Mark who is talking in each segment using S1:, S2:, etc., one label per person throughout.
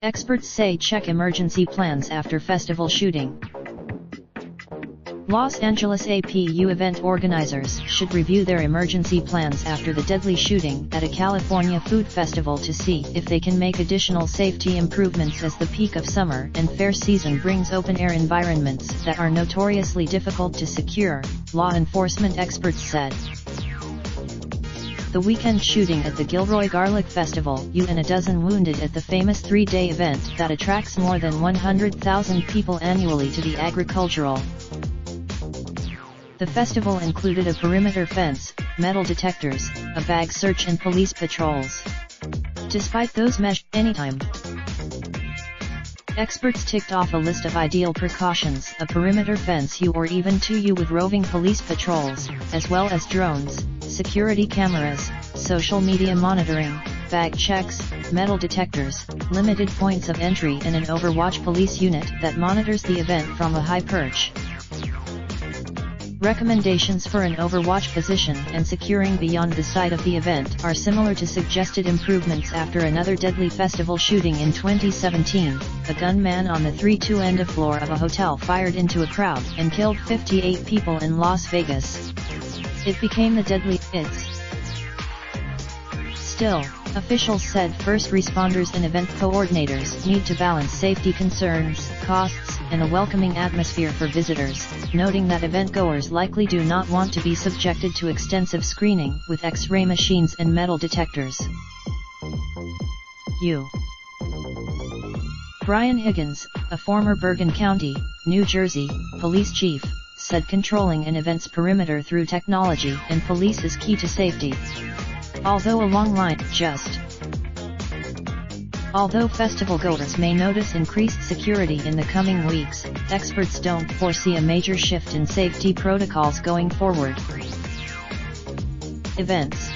S1: Experts say check emergency plans after festival shooting. Los Angeles APU event organizers should review their emergency plans after the deadly shooting at a California food festival to see if they can make additional safety improvements as the peak of summer and fair season brings open-air environments that are notoriously difficult to secure, law enforcement experts said. The weekend shooting at the Gilroy Garlic Festival and a dozen wounded at the famous three-day event that attracts more than 100,000 people annually to the agricultural. The festival included a perimeter fence, metal detectors, a bag search and police patrols. Despite those measures, anytime. Experts ticked off a list of ideal precautions: a perimeter fence or even two with roving police patrols, as well as drones, security cameras, social media monitoring, bag checks, metal detectors, limited points of entry and an Overwatch police unit that monitors the event from a high perch. Recommendations for an Overwatch position and securing beyond the site of the event are similar to suggested improvements after another deadly festival shooting in 2017. A gunman on the 3-2 floor of a hotel fired into a crowd and killed 58 people in Las Vegas. It became the deadly hits. Still, officials said first responders and event coordinators need to balance safety concerns, costs, and a welcoming atmosphere for visitors, noting that event-goers likely do not want to be subjected to extensive screening with X-ray machines and metal detectors. Brian Higgins, a former Bergen County, New Jersey, police chief, said controlling an event's perimeter through technology and police is key to safety. Although festival goers may notice increased security in the coming weeks, experts don't foresee a major shift in safety protocols going forward. Events.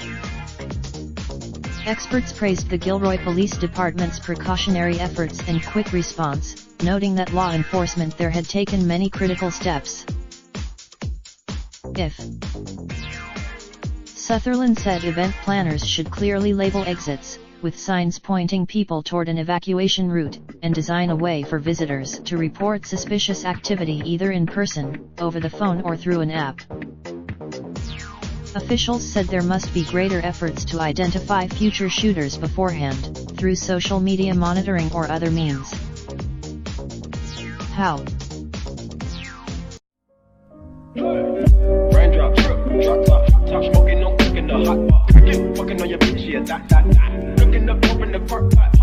S1: Experts praised the Gilroy Police Department's precautionary efforts and quick response, noting that law enforcement there had taken many critical steps. Sutherland said event planners should clearly label exits, with signs pointing people toward an evacuation route, and design a way for visitors to report suspicious activity either in person, over the phone or through an app. Officials said there must be greater efforts to identify future shooters beforehand, through social media monitoring or other means. How?
S2: Raindrop, drop top smoking, no cooking the hot pot. Fucking on your bitch, yeah, that. Looking up, open the park pot.